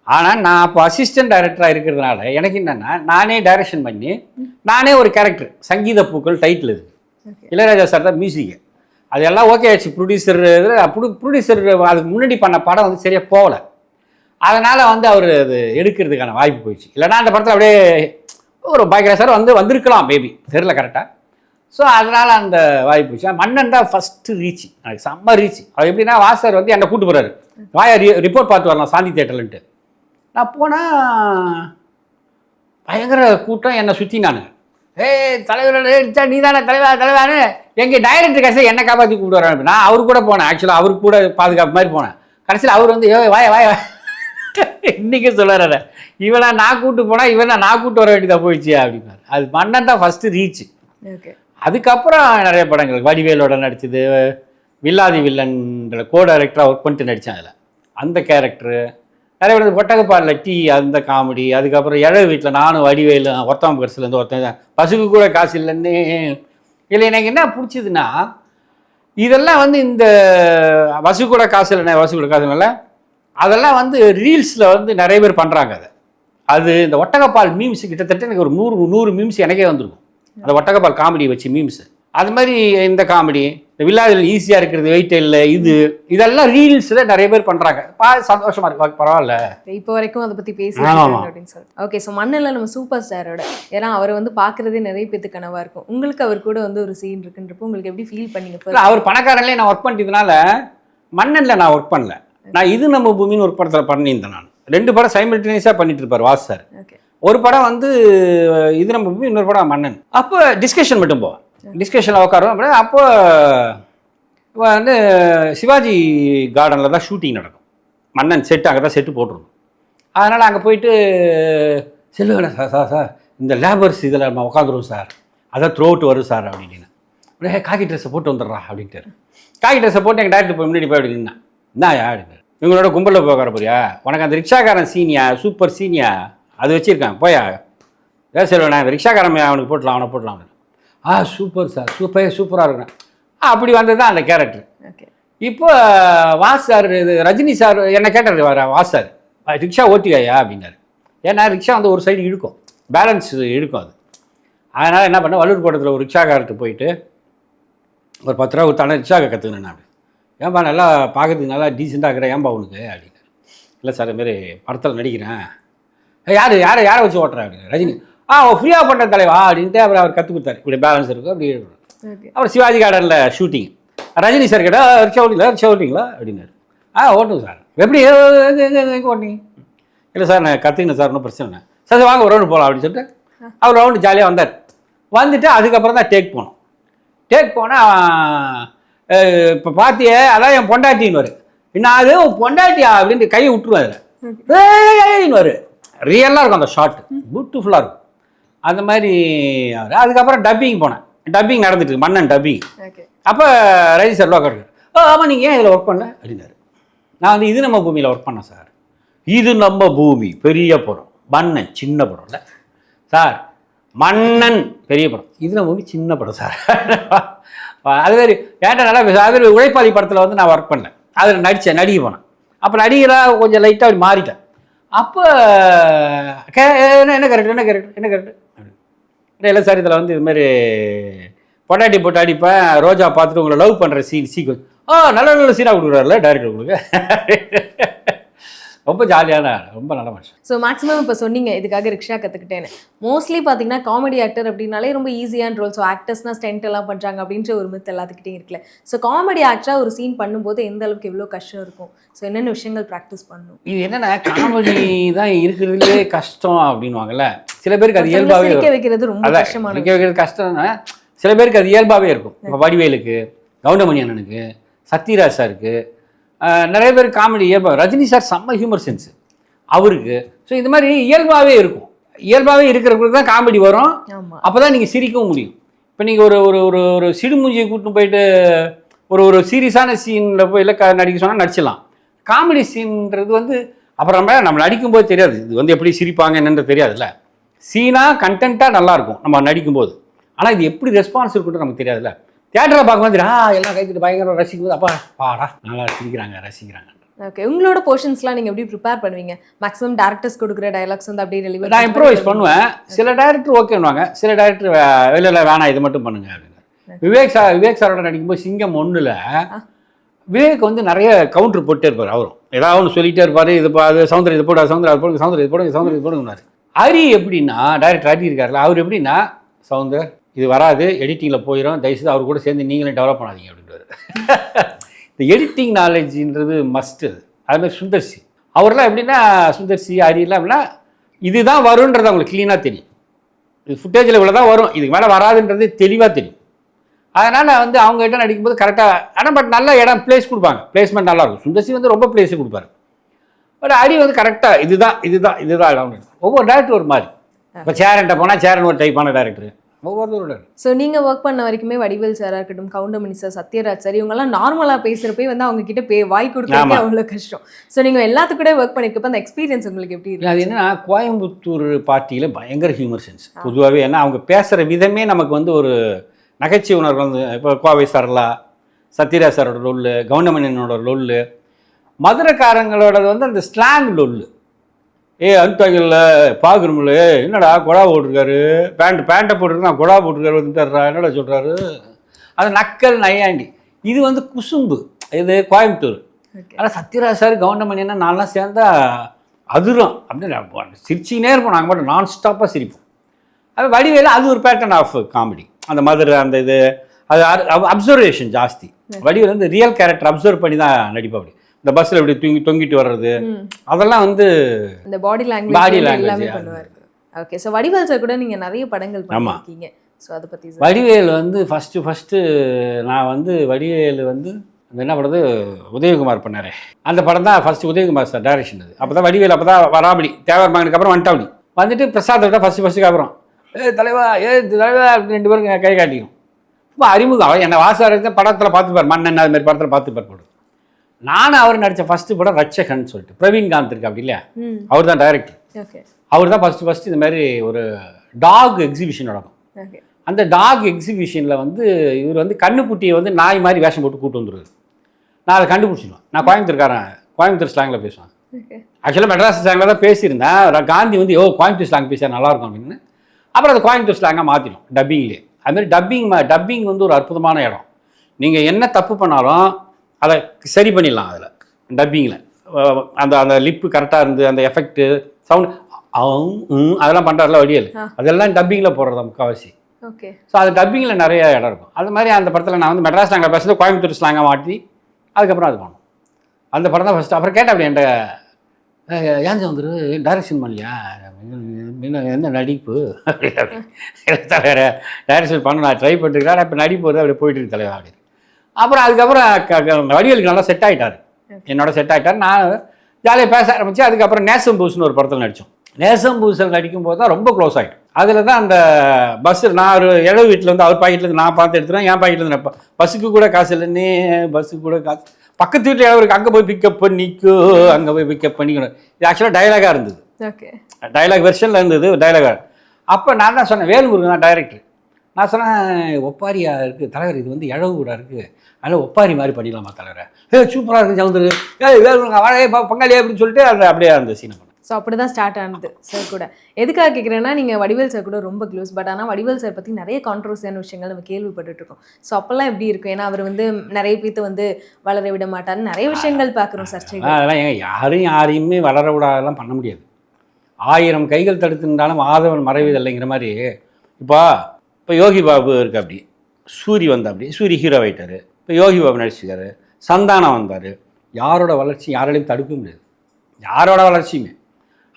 ஆனால் நான் அப்போ அசிஸ்டன்ட் டைரக்டராக இருக்கிறதுனால எனக்கு என்னென்னா நானே டைரக்ஷன் பண்ணி நானே ஒரு கேரக்டர் சங்கீத பூக்கள் டைட்டில் இது இளையராஜா சார் தான் மியூசிக்கு. அது எல்லாம் ஓகே ஆச்சு. ப்ரொடியூசர் அதுக்கு முன்னாடி பண்ண படம் வந்து சரியாக போகலை. அதனால் வந்து அவர் அது எடுக்கிறதுக்கான வாய்ப்பு போயிடுச்சு. இல்லைனா அந்த படத்தில் அப்படியே ஒரு பாக்கியராஜ் சார் வந்திருக்கலாம் மேபி, தெரில கரெக்டாக. ஸோ அதனால் அந்த வாய்ப்பு போயிடுச்சு. மன்னன் தான் ஃபஸ்ட்டு ரீச், எனக்கு செம்ம ரீச். அது எப்படின்னா வாசர் வந்து என்னை கூப்பிட்டு போகிறாரு, வாயா ரிப்போர்ட் பார்த்து வரலாம் சாந்தி தேட்டர்லன்ட்டு. நான் போனால் பயங்கர கூட்டம் என்னை சுற்றி. நான் தலைவர் நீ தானே தலைவானு எங்கள் டைரக்டர் கடைசியில் என்னை காப்பாற்றி கூப்பிட்டு வராங்க. நான் அவரு கூட போனேன், ஆக்சுவலாக அவருக்கு கூட பாதுகாப்பு மாதிரி போனேன். கடைசியில் அவர் வந்து வாய இன்னைக்கு சொல்லுறாரு, இவனை நான் கூப்பிட்டு போனால் இவனை நான் கூப்பிட்டு வர வேண்டியதாக போயிடுச்சு அப்படின்னாரு. அது மன்னன் தான் ஃபஸ்ட்டு ரீச். அதுக்கப்புறம் நிறைய படங்கள் வடிவேலோட நடிச்சது, வில்லாதி வில்லன்ற கோ டைரக்டராக ஒர்க் பண்ணிட்டு நடித்தேன். அதில் அந்த கேரக்டரு நிறைய பேர் ஒட்டகப்பாடில் டீ அந்த காமெடி. அதுக்கப்புறம் எழவு வீட்டில் நானும் வடிவேலு ஒருத்தவங்க கரிசிலேருந்து ஒருத்தன் பசுக்கு கூட காசு இல்லைன்னு. இல்லை எனக்கு என்ன பிடிச்சதுன்னா இதெல்லாம் வந்து இந்த வசு கூட காசு இல்லைல்ல அதெல்லாம் வந்து ரீல்ஸில் வந்து நிறைய பேர் பண்ணுறாங்க. அது இந்த ஒட்டகப்பால் மீம்ஸ் கிட்டத்தட்ட எனக்கு ஒரு 100 மீம்ஸ் எனக்கே வந்துருக்கும். அந்த ஒட்டகப்பால் காமெடி வச்சு மீம்ஸ், அது மாதிரி இந்த காமெடி, இந்த வில்லாதில் ஈஸியாக இருக்கிறது, வெயிட் இல்லை, இதெல்லாம் ரீல்ஸில் நிறைய பேர் பண்ணுறாங்க. சந்தோஷமாக இருக்கு, பரவாயில்ல. இப்போ வரைக்கும் அதை பற்றி பேசுகிறோம் அப்படின்னு சொல்லி. ஓகே, ஸோ மண்ணில் நம்ம சூப்பர் ஸ்டாரோட, ஏன்னா அவரை வந்து பார்க்குறதே நிறைய பேருக்கு கனவாக இருக்கும். உங்களுக்கு அவர் கூட வந்து ஒரு சீன் இருக்குன்றப்போ உங்களுக்கு எப்படி ஃபீல் பண்ணீங்க? அவர் பணக்காரன்லேயே நான் ஒர்க் பண்ணிட்டதுனால மன்னனில் நான் ஒர்க் பண்ணல. நான் இது நம்ம பூமின்னு ஒரு படத்தில் பண்ணியிருந்தேன். நான் 2 படம் சைமல்டேனியஸாக பண்ணிட்டு இருப்பார் வாசு சார். ஓகே. ஒரு படம் வந்து இது நம்ம பூமி, இன்னொரு படம் மன்னன். அப்போ டிஸ்கஷன் மட்டும் போவேன். டிஸ்கஷனில் உட்காருவோம். அப்போ வந்து சிவாஜி கார்டனில் தான் ஷூட்டிங் நடக்கும். மன்னன் செட்டு அங்கே தான் செட்டு போட்டுருணும். அதனால் அங்கே போயிட்டு செல்லுவேன் சார் இந்த லேபர்ஸ் இதில் நம்ம உட்காந்துருவோம் சார், அதான் த்ரோட்டு வரும் சார் அப்படின்னு. அப்படியே காக்கி ட்ரெஸ்ஸை போட்டு வந்துடுறா அப்படின்ட்டு. காக்கி ட்ரெஸ்ஸை போட்டு எங்கள் டேரக்டர் போய் முன்னாடி போய் அப்படின்னா என்ன யாரு இவங்களோட கும்பலில் போய் உட்கார போறியா, உனக்கு அந்த ரிக்ஷாக்காரன் சீனியா சூப்பர் சீனியா அது வச்சுருக்கேன் போயா செல்வேன், அந்த ரிக்ஷாக்காரன் அவனுக்கு போட்டலாம் அவனை போட்டலாம். சூப்பர் சார் சூப்பராக இருக்கிறேன். அப்படி வந்தது தான் அந்த கேரக்டர். ஓகே. இப்போ வாஸ் சார் இது ரஜினி சார் என்ன கேட்டார், வர வாஸ் சார் ரிக்ஷா ஓட்டியாயா அப்படின்னாரு. ஏன்னா ரிக்ஷா வந்து ஒரு சைடு இழுக்கும், பேலன்ஸ் இழுக்கும் அது. அதனால் என்ன பண்ணேன், வள்ளூர் கோட்டத்தில் ஒரு ரிக்ஷாக்கார்ட்டு போயிட்டு ஒரு 10 ரூபா கொடுத்தானே ரிக்ஷாவை கற்றுக்கினேன். நான் ஏன்பா நல்லா பார்க்கறதுக்கு நல்லா டீசெண்டாக இருக்கிறேன் ஏன்பா உனக்கு அப்படின்னு. இல்லை சார் இதுமாரி படத்தில் நடிக்கிறேன். யாரை வச்சு ஓட்டுறேன் அப்படின்னு. ரஜினி ஃப்ரீயாக பண்ணுற தலைவா அப்படின்ட்டு அவர் கற்றுக் கொடுத்தாரு. இப்படி பேலன்ஸ் இருக்கும் அப்படி இருக்கணும். அப்புறம் சிவாஜி கார்டனில் ஷூட்டிங். ரஜினி சார் கேட்டால் ரிக்ஷா ஓட்டிங்களா அப்படின்னாரு. ஓட்டுங்க சார். எப்படி எங்கே ஓட்டிங்க? இல்லை சார் நான் கற்றுக்கினேன் சார், ஒன்றும் பிரச்சனை இல்லை சார், வாங்க ஒரு ரவுண்டு போகலாம் அப்படின்னு சொல்லிட்டு அவர் ரவுண்டு ஜாலியாக வந்தார். வந்துட்டு அதுக்கப்புறம் தான் டேக் போனோம். டேக் போனால் இப்போ பார்த்தியே அதான் என் பொண்டாட்டின்னு வரும். இன்னும் அது பொண்டாட்டியா அப்படின்ட்டு கையை விட்டுருவாரு. வரும் ரியலாக இருக்கும் அந்த ஷார்ட், பியூட்டிஃபுல்லாக இருக்கும். அந்த மாதிரி அதுக்கப்புறம் டப்பிங் போனேன். டப்பிங் நடந்துட்டு மன்னன் டப்பிங். அப்போ ரஜினி சார் லோக்கல் ஆமாம் நீங்கள் ஏன் இதில் ஒர்க் பண்ணல அப்படின்னாரு. நான் வந்து இது நம்ம பூமியில் ஒர்க் பண்ணேன் சார். இது நம்ம பூமி பெரிய படம், மன்னன் சின்ன படம் இல்லை சார், மன்னன் பெரிய படம், இது நம்ம பூமி சின்ன படம் சார். அது மாதிரி ஏன்டா நல்லா பேச. அது உழைப்பாளி படத்தில் வந்து நான் ஒர்க் பண்ணேன், அதில் நடிக்க போனேன். அப்போ நடிகராக கொஞ்சம் லைட்டாக அப்படி மாறிட்டேன். அப்போ என்ன கரெக்ட் இல்லை சார் இதில் வந்து இதுமாரி பொண்டாட்டி போட்டு அடிப்பேன், ரோஜா பார்த்துட்டு உங்களை லவ் பண்ணுற சீக்வன்ஸ் நல்ல சீனாக கொடுக்குறாருல டைரக்டர் உங்களுக்கு. ரொம்ப ஜாலியான ரொம்ப நல்ல மனுஷன். ஸோ மேக்ஸிமம் இப்போ சொன்னீங்க இதுக்காக ரிக்ஷா கற்றுக்கிட்டேன்னு. மோஸ்ட்லி பார்த்தீங்கன்னா காமெடி ஆக்டர் அப்படின்னாலே ரொம்ப ஈஸியான ரோல். ஸோ ஆக்டர்ஸ்னால் ஸ்டென்ட் எல்லாம் பண்ணுறாங்க அப்படின்ற ஒரு மித் எல்லாத்துக்கிட்டே இருக்குல்ல. ஸோ காமெடி ஆக்டராக ஒரு சீன் பண்ணும்போது எந்த அளவுக்கு எவ்வளோ கஷ்டம் இருக்கும், ஸோ என்னென்ன விஷயங்கள் ப்ராக்டிஸ் பண்ணணும்? இது என்னென்னா காமெடி தான் இருக்கிறதுலே கஷ்டம் அப்படின்வாங்கல்ல. சில பேருக்கு அது இயல்பாகவே சிரிக்க வைக்கிறது ரொம்ப கஷ்டமான, சிரிக்க வைக்கிறது கஷ்டம்னா சில பேருக்கு அது இயல்பாகவே இருக்கும். இப்போ வடிவேலுக்கு, கவுண்டமணி அண்ணனுக்கு, சத்யராஜ் சாருக்கு, நிறைய பேர் காமெடி இயல்பாக. ரஜினி சார் செம்ம ஹியூமர் சென்ஸ் அவருக்கு. ஸோ இந்த மாதிரி இயல்பாகவே இருக்கும். இயல்பாகவே இருக்கிறவங்களுக்கு தான் காமெடி வரும். அப்போ தான் நீங்கள் சிரிக்கவும் முடியும். இப்போ நீங்கள் ஒரு ஒரு ஒரு சிடுமூஞ்சியை கூட்டின்னு போயிட்டு ஒரு சீரியஸான சீனில் போய் இல்லை நடிக்க சொன்னால் நடிச்சிடலாம். காமெடி சீன்றது வந்து அப்புறம் நம்ம நடிக்கும்போது தெரியாது இது வந்து எப்படி சிரிப்பாங்க என்னன்றது தெரியாதுல்ல. சீனாக கண்டென்ட்டாக நல்லாயிருக்கும் நம்ம நடிக்கும்போது, ஆனால் இது எப்படி ரெஸ்பான்ஸ் இருக்குன்னு நமக்கு தெரியாதுல்ல. தியேட்டரில் பார்க்கும்போது எல்லாம் கைத்துட்டு பயங்கர ரசிக்கும்போது அப்பா பாடா நல்லா ரசிக்கிறாங்க. ஓகே. உங்களோட போர்ஷன்ஸ்லாம் நீங்கள் எப்படி ப்ரிப்பேர் பண்ணுவீங்க? மேக்ஸிமம் டேரக்டர்ஸ் கொடுக்குற டைலாக்ஸ் வந்து அப்படியே டெலிவரி நான் இம்ப்ரோவைஸ் பண்ணுவேன். சில டேரக்டர் ஓகேன்னுவாங்க, சில டேரக்டர் இல்லை வேணாம் இது மட்டும் பண்ணுங்க அப்படின்னு. விவேக் சாரோட நடிக்கும்போது சிங்கம் 1ல் விவேக் வந்து நிறைய கவுண்டர் போட்டே இருப்பார். அவரும் ஏதாவது ஒன்று சொல்லிகிட்டே இருப்பார். இது சௌந்தர்யம் இது போட சௌந்தர்யம் அது போடுங்க சௌந்தர்யம் இது போடுங்க சௌந்தர்யம் இது போடுங்கன்னாரு. ஹரி எப்படின்னா டைரக்டர் ஹரி இருக்காருல்ல, அவர் எப்படின்னா சௌந்தர் இது வராது, எடிட்டிங்கில் போயிடும், தயவுசெய்து அவர் கூட சேர்ந்து நீங்களே டெவலப் பண்ணாதீங்க அப்படின்றாரு. இந்த எடிட்டிங் நாலேஜின்றது மஸ்ட்டு. அதுமாதிரி சுந்தர்சி அவரெல்லாம் எப்படின்னா சுந்தர்சி ஹரியெல்லாம் எப்படின்னா இதுதான் வரும்ன்றது அவங்களுக்கு க்ளீனாக தெரியும். இது ஃபுட்டேஜில் இவ்வளோ தான் வரும், இதுக்கு மேலே வராதுன்றது தெளிவாக தெரியும். அதனால் வந்து அவங்ககிட்ட நடிக்கும்போது கரெக்டாக ஆனால் பட் நல்ல இடம் பிளேஸ் கொடுப்பாங்க, பிளேஸ்மெண்ட் நல்லாயிருக்கும். சுந்தர்சி வந்து ரொம்ப பிளேஸு கொடுப்பாரு. பட் ஹரி வந்து கரெக்டாக இதுதான் இடம். ஒவ்வொரு டேரக்டர் ஒரு மாதிரி. இப்போ சேரன்ட்ட போனால் சேரன் ஒரு டைப்பான டேரக்டர் ஒவ்வொருத்தரோட. ஸோ நீங்கள் ஒர்க் பண்ண வரைக்குமே வடிவேல் சாராக இருக்கட்டும், கவுண்டமணி சார், சத்யராஜ் சார், இவங்கெல்லாம் நார்மலாக பேசுகிறப்பே வந்து அவங்க கிட்ட வாய் கொடுக்கறதுக்கு அவ்வளோ கஷ்டம். ஸோ நீங்கள் எல்லாத்துக்கூட ஒர்க் பண்ணியிருக்கப்ப அந்த எக்ஸ்பீரியன்ஸ் உங்களுக்கு எப்படி இருக்கு? அது என்னன்னா கோயம்புத்தூர் பார்ட்டியில் பயங்கர ஹியூமர் சென்ஸ் பொதுவாகவே. ஏன்னா அவங்க பேசுகிற விதமே நமக்கு வந்து ஒரு நகைச்சுவை உணர்வு. வந்து இப்போ கோவை சார்லா, சத்யராஜ் சாரோட லொல்லு, கவுண்டமணியனோட லொல்லு, மதுரைக்காரங்களோட வந்து அந்த ஸ்லாங் லொல்லு. அனுத்தாங்கல்ல பார்க்குறோம்ல என்னடா கொடா போட்டிருக்காரு, பேண்ட்டை போட்டிருக்கா கொடா போட்டிருக்காரு வந்துட்டாரா என்னடா சொல்கிறாரு. அது நக்கல் நையாண்டி. இது வந்து குசும்பு, இது கோயம்புத்தூர். ஆனால் சத்யராஜ் சார் கவுண்டமணின்னா நான்லாம் சேர்ந்தா அதிரும் அப்படின்னு சிரிச்சினே இருப்போம். நாங்கள் மட்டும் நான் ஸ்டாப்பாக சிரிப்போம். அது வடிவேல அது ஒரு பேட்டர்ன் ஆஃப் காமெடி. அந்த மதுரை அந்த இது அது அப்சர்வேஷன் ஜாஸ்தி. வடிவேல் வந்து ரியல் கேரக்டர் அப்சர்வ் பண்ணி தான் நடிப்பா. அப்படி இந்த பஸ்ஸில் இப்படி தொங்கிட்டு வர்றது அதெல்லாம் வந்து இந்த பாடி லாங்குவேஜ் எல்லாமே பண்ணுவார். ஓகே, ஸோ வடிவேல் சார் கூட நீங்கள் நிறைய படங்கள் பண்ணியிருக்கீங்க. ஸோ அதை பற்றி வடிவேல் வந்து ஃபஸ்ட்டு நான் வந்து வடிவேல் வந்து என்ன பண்ணுறது உதயகுமார் பண்ணார். அந்த படம் தான் ஃபஸ்ட்டு உதயகுமார் சார் டைரக்ஷன். அது அப்போ தான் வடிவேல் அப்போ தான் வராபடி தேவர் மகனுக்கு அப்புறம் வந்துட்டாப்படி வந்துட்டு பிரசாத் தான் ஃபஸ்ட்டுக்கு அப்புறம் தலைவா தலைவா அப்படின்னு 2 பேரும் கை காட்டிக்கும். இப்போ அறிமுகம் என்னை வாசார் படத்தில் பார்த்துப்பார், மன்னன் அது மாதிரி படத்தில் பார்த்துப்பார் போடு. நானும் அவர் நடித்த ஃபஸ்ட்டு படம் ரட்சகன் சொல்லிட்டு பிரவீன்காந்த் இருக்கு அப்படி இல்லையா, அவர் தான் டைரக்டர். அவர் தான் ஃபஸ்ட்டு இந்த மாதிரி ஒரு டாக் எக்ஸிபிஷன் நடக்கும். அந்த டாக் எக்ஸிபிஷனில் வந்து இவர் வந்து கண்ணுக்குட்டியை வந்து நாய் மாதிரி வேஷம் போட்டு கூட்டு வந்துடுவார். நான் அதை கண்டுபிடிச்சிடுவேன். நான் கோயம்புத்தூர் ஸ்லாங்கில் பேசுவேன். ஆக்சுவலாக மெட்ராஸ் ஸ்லாங்கில் தான் பேசியிருந்தேன். காந்தி வந்து கோயம்புத்தூர் ஸ்லாங் பேசியா நல்லாயிருக்கும் அப்படின்னு அப்புறம் அதை கோயம்புத்தூர் ஸ்லாங்காக மாற்றிடும் டப்பிங்லேயே. அதுமாதிரி டப்பிங் வந்து ஒரு அற்புதமான இடம். நீங்கள் என்ன தப்பு பண்ணாலும் அதை சரி பண்ணிடலாம். அதில் டப்பிங்கில் அந்த லிப்பு கரெக்டாக இருந்து அந்த எஃபெக்ட்டு சவுண்ட் அதெல்லாம் பண்ணுறாருல வடிவேல், அதெல்லாம் டப்பிங்கில் போடுறது முக்கால்வாசி. ஓகே, ஸோ அது டப்பிங்கில் நிறைய இடம் இருக்கும். அது மாதிரி அந்த படத்தில் நான் வந்து மெட்ராஸ் ஸ்லாங்கில் பேசுறது கோயம்புத்தூர் ஸ்லாங்காக மாற்றி அதுக்கப்புறம் அது பண்ணோம். அந்த படம் தான் ஃபஸ்ட்டு. அப்புறம் கேட்டேன் அப்படி என்கிட்ட ஏன் வந்துரு டைரக்ஷன் பண்ணலையா, என்ன நடிப்பு தலைவரை டைரக்ஷன் பண்ண நான் ட்ரை பண்ணிருக்கேன், இப்போ நடிப்பு வருது அப்படி போயிட்டு இருக்கு தலைவா அப்படின்னு. அப்புறம் அதுக்கப்புறம் வடிவேலுக்கு நல்லா செட் ஆகிட்டார், என்னோட செட் ஆகிட்டார். நான் ஜாலியாக பேச ஆரம்பிச்சு. அதுக்கப்புறம் நேசம் பூஸ்னு ஒரு படத்தில் நடித்தோம். நேசம் பூசல் நடிக்கும்போது தான் ரொம்ப க்ளோஸ் ஆகிடும். அதில் தான் அந்த பஸ்ஸில் நான் ஒரு இளவு வீட்டில் வந்து அவர் பாக்கெட்லேருந்து நான் பார்த்து எடுத்துகிறேன், என் பாக்கெட்லேருந்து நான் பஸ்ஸுக்கு கூட காசு இல்லைன்னே, பஸ்ஸுக்கு கூட காசு பக்கத்து வீட்டில் இளவருக்கு அங்கே போய் பிக்கப் பண்ணிக்கோ, அங்கே போய் பிக்கப் பண்ணிக்கணும். இது ஆக்சுவலாக டைலாகாக இருந்தது. ஓகே, டைலாக் வெர்ஷனில் இருந்தது டைலாகாக. அப்போ நான் தான் சொன்னேன், வேல்முருகன் தான் டைரக்டர். நான் சொன்னேன் ஒப்பாரியா இருக்குது தலைவர், இது வந்து இழவு கூட இருக்குது, அதனால் ஒப்பாரி மாதிரி பண்ணிடலாமா தலைவரை, சூப்பராக இருக்குது சவுந்தரு, வேல்முருகன் வாழை பங்காளி அப்படின்னு சொல்லிட்டு அந்த அப்படியே அந்த சீனை பண்ணேன். ஸோ அப்படி தான் ஸ்டார்ட் ஆனது சார் கூட. எதுக்காக கேட்குறேன்னா, நீங்கள் வடிவேல் சார் கூட ரொம்ப க்ளோஸ். பட் ஆனால் வடிவேல் சார் பற்றி நிறைய கான்ட்ரவர்சியான விஷயங்கள் நம்ம கேள்விப்பட்டுருக்கோம். ஸோ அப்போல்லாம் எப்படி இருக்கும்? ஏன்னா அவர் வந்து நிறைய பேர்த்து வந்து வளர விட மாட்டார்னு நிறைய விஷயங்கள் பார்க்குறோம் சர்ச்சைகள். அதெல்லாம் யாரையுமே வளர விடாதெல்லாம் பண்ண முடியாது. 1000 கைகள் தடுத்துருந்தாலும் ஆதவன் மறைவதில்லைங்கிற மாதிரி. இப்போ யோகி பாபு இருக்கு, அப்படி சூரி வந்தா, அப்படி சூரி ஹீரோ ஆகிட்டார். இப்போ யோகி பாபு நடிச்சிருக்காரு, சந்தானம் வந்தார். யாரோட வளர்ச்சி யாராலையும் தடுக்க முடியாது, யாரோட வளர்ச்சியுமே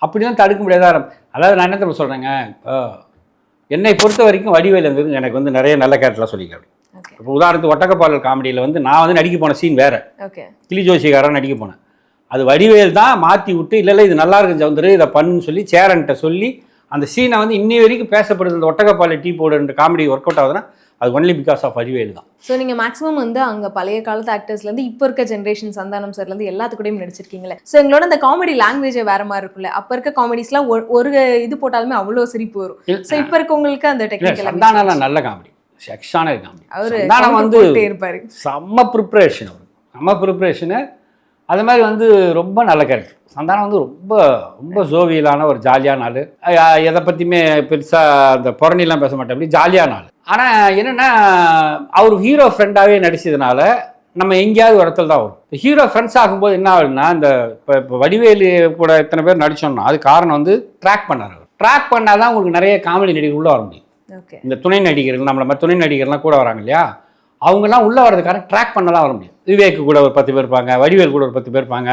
அப்படிலாம் தடுக்க முடியாத. அதாவது நான் என்ன தெரியுமா சொல்கிறேங்க, என்னை பொறுத்த வரைக்கும் வடிவேல் இருந்தது எனக்கு வந்து நிறைய நல்ல கேரக்டர்லாம் சொல்லிக்கிறேன். இப்போ உதாரணத்துக்கு ஒட்டக்கப்பாளர் காமெடியில் வந்து நான் வந்து நடிக்க போன சீன் வேறு, கிளி ஜோசிகாரன் நடிக்க போனேன். அது வடிவேல் தான் மாற்றி விட்டு இல்லை இது நல்லா இருக்கு சவுந்தரு இதை பண்ணுன்னு சொல்லி சேரன்ட்ட சொல்லி அந்த சீனை வந்து இன்னி வரைக்கும் பேசப்படுது. இந்த ஒட்டக்கப்பாளர் டீ போடுன்ற காமெடி ஒர்க் அவுட் ஆகுதுன்னா அது ஒன்லி பிகாஸ் ஆஃப் வடிவேல் தான். ஸோ நீங்கள் மேக்ஸிமம் வந்து அங்கே பழைய காலத்து ஆக்டர்ஸ்லேருந்து இப்போ இருக்க ஜென்ரேஷன் சந்தானம் சார்லேருந்து எல்லாத்துக்கூடையும் நடிச்சிருக்கீங்களே. ஸோ எங்களோட அந்த காமெடி லாங்குவேஜே வேறு மாதிரி இருக்குல்ல. அப்போ இருக்க காமெடிஸ்லாம் ஒரு இது போட்டாலுமே அவ்வளோ சிரிப்பு வரும். ஸோ இப்போ இருக்கவங்களுக்கு அந்த டெக்னிக்கல் சந்தானம் நல்ல காமெடி, செக்ஷான காமெடி. அவர் வந்து இருப்பார், செம்ம ப்ரிப்ரேஷனு. அது மாதிரி வந்து ரொம்ப நல்ல கேரக்டர். சந்தானம் வந்து ரொம்ப ரொம்ப ஜோவியலான ஒரு ஜாலியான ஆள். எதை பற்றியுமே பெருசாக அந்த புறணிலாம் பேச மாட்டேன், அப்படி ஜாலியான ஆள். ஆனால் என்னென்னா அவர் ஹீரோ ஃப்ரெண்டாகவே நடிச்சதுனால நம்ம எங்கேயாவது ஒரு இடத்துல தான் வரும். ஹீரோ ஃப்ரெண்ட்ஸ் ஆகும்போது என்ன ஆகுதுன்னா, இந்த இப்போ வடிவேலு கூட எத்தனை பேர் நடித்தோம்னா அது காரணம் வந்து ட்ராக் பண்ணார். ட்ராக் பண்ணால் தான் உங்களுக்கு நிறைய காமெடி நடிகர் உள்ளே வர முடியும். இந்த துணை நடிகர்கள் நம்மள துணை நடிகர்லாம் கூட வராங்க இல்லையா, அவங்கெல்லாம் உள்ளே வர்றதுக்கான ட்ராக் பண்ண தான் வர முடியும். விவேக்கு கூட ஒரு 10 பேர் இருப்பாங்க, வடிவேல் கூட ஒரு 10 பேர் இருப்பாங்க.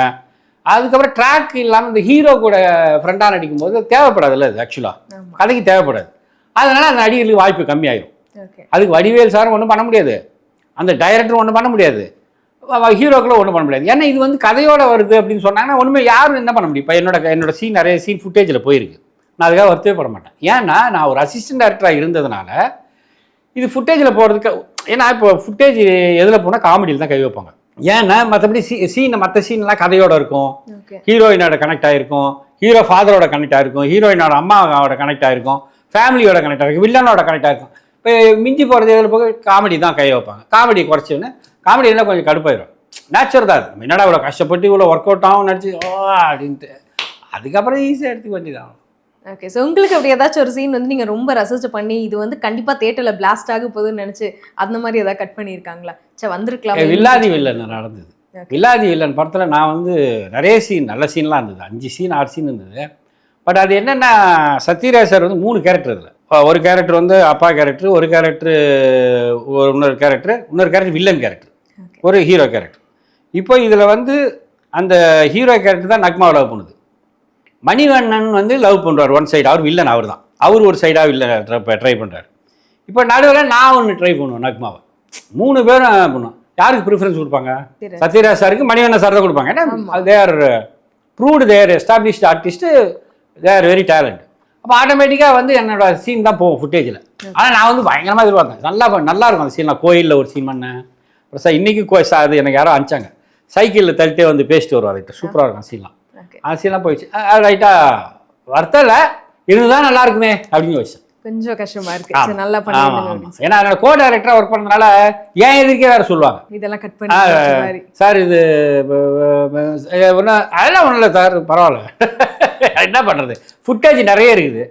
அதுக்கப்புறம் ட்ராக் இல்லாமல் இந்த ஹீரோ கூட ஃப்ரெண்டாக நடிக்கும்போது தேவைப்படாதுல்ல, அது ஆக்சுவலாக கதைக்கு தேவைப்படாது. அதனால் அந்த நடிகர்களுக்கு வாய்ப்பு கம்மியாயிடும். அதுக்கு வடிவேல் சாரும் ஒன்றும் பண்ண முடியாது, அந்த டைரக்டரும் ஒன்றும் பண்ண முடியாது, ஹீரோக்களும் ஒன்றும் பண்ண முடியாது. ஏன்னா இது வந்து கதையோடு வருது அப்படின்னு சொன்னாங்கன்னா ஒன்றுமே யாரும் என்ன பண்ண முடியும். இப்போ என்னோட சீன் நிறைய சீன் ஃபுட்டேஜில் போயிருக்கு, நான் அதுக்காக வருத்தவே பட மாட்டேன். ஏன்னா நான் ஒரு அசிஸ்டன்ட் டைரக்டராக இருந்ததுனால இது ஃபுட்டேஜில் போகிறதுக்கு. ஏன்னா இப்போ ஃபுட்டேஜ் எதில் போனால் காமெடியில் தான் கை வைப்பாங்க. ஏன்னா மற்றபடி மற்ற சீன்லாம் கதையோடு இருக்கும், ஹீரோயினோட கனெக்ட் ஆகிருக்கும், ஹீரோ ஃபாதரோட கனெக்ட் ஆகிருக்கும், ஹீரோயினோட அம்மாவோட கனெக்ட் ஆகிருக்கும், ஃபேமிலியோட கனெக்ட் ஆகிருக்கும், வில்லனோட கனெக்ட் ஆகிருக்கும். இப்போ மிஞ்சி போகிறது எதில் போக காமெடி தான் கை வைப்பாங்க. காமெடி குறைச்சோன்னு காமெடி இருந்தால் கொஞ்சம் கடுப்பாயிடும். நேச்சுரல் தான் அது. என்னடா இவ்வளோ கஷ்டப்பட்டு இவ்வளோ ஒர்க் அவுட் ஆகும் நடிச்சு அப்படின்ட்டு அதுக்கப்புறம் ஈஸியாக எடுத்துக்க வேண்டியதான். ஓகே, ஸோ உங்களுக்கு அப்படி ஏதாச்சும் ஒரு சீன் வந்து நீங்கள் ரொம்ப ரசிச்சு பண்ணி இது வந்து கண்டிப்பாக தேட்டரில் பிளாஸ்ட் ஆக போகுதுன்னு நினச்சி அந்த மாதிரி ஏதாவது கட் பண்ணியிருக்காங்களா? சரி வந்திருக்கலாம். வில்லாதி வில்லன் நடந்தது. வில்லாதி வில்லன் படத்தில் நான் வந்து நிறைய சீன் நல்ல சீன்லாம் இருந்தது, 5 சீன் 6 சீன் இருந்தது. பட் அது என்னென்னா சத்யராஜ் சார் வந்து 3 கேரக்டர் இதில் ஒரு கேரக்டர் வந்து அப்பா கேரக்டர், ஒரு கேரக்டர் இன்னொரு கேரக்டர் வில்லன் கேரக்டர், ஒரு ஹீரோ கேரக்டர். இப்போ இதில் வந்து அந்த ஹீரோ கேரக்டர் தான் நக்மாவை லவ் பண்ணுது. மணிவண்ணன் வந்து லவ் பண்ணுறார் ஒன் சைடு, அவர் வில்லன் அவர் தான். அவர் ஒரு சைடாக வில்லன் ட்ரை பண்ணுறாரு. இப்போ நடுவில் நான் ஒன்று ட்ரை பண்ணுவேன் நக்மாவை. 3 பேரும் பண்ணுவோம். யாருக்கு ப்ரிஃபரன்ஸ் கொடுப்பாங்க? சத்யராஜ் சாருக்கு, மணிவண்ணன் சார் தான் கொடுப்பாங்க. ஏன்னா they are proved, they are established artist, they are very talent. அப்போ ஆட்டோமேட்டிக்காக வந்து என்னோட சீன் தான் போகும் ஃபுட்டேஜில். ஆனால் நான் வந்து பயங்கரமாக எதிர்பார்த்தேன். நல்லா இருக்கும் அந்த சீன். நான் கோயிலில் ஒரு சீன் பண்ணேன். அப்புறம் சார் இன்றைக்கி அது எனக்கு யாரோ அனுப்பிச்சாங்க. சைக்கிளில் தள்ளிட்டே வந்து பேசிட்டு வருவார். அதுக்கு சூப்பராக இருக்கும் சீன்லாம். அந்த சீன்லாம் போயிடுச்சு. ரைட்டாக வருத்தல இருந்துதான் நல்லா இருக்குமே அப்படின்னு யோசிச்சேன். கொஞ்சம் கஷ்டமா இருக்கு. நல்லா பண்ணுங்க. ஏன்னா என்னோட கோ டைரக்டரா ஒர்க் பண்ணதுனால ஏன் எதிர்க்கே வேற சொல்லுவாங்க, இதெல்லாம் கட் பண்ணி சார் இது அதெல்லாம் ஒன்றும் இல்லை சார், பரவாயில்ல. என்ன பண்ணுறது, ஃபுட்டேஜ் நிறைய இருக்குது.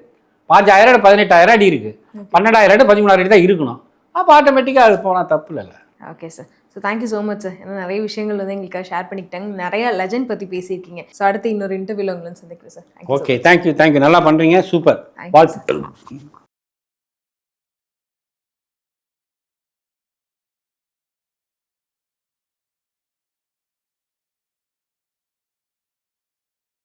5000 18,000 அடி இருக்குது, 12,000 13,000 அடி தான் இருக்கணும். அப்போ ஆட்டோமேட்டிக்காக அது போனால் தப்பு இல்லை. Okay sir. So thank you so much sir. ஏன்னா நிறைய விஷயங்கள் வந்து எங்களுக்காக ஷேர் பண்ணிக்கிட்டாங்க. நிறைய லெஜண்ட் பற்றி பேசியிருக்கீங்க. ஸோ அடுத்து இன்னொரு இன்டர்வியூவில் உங்களை சந்திக்கிறேன் சார். Okay, thank you. நல்லா பண்ணுறீங்க, சூப்பர், வாழ்த்துக்கள்.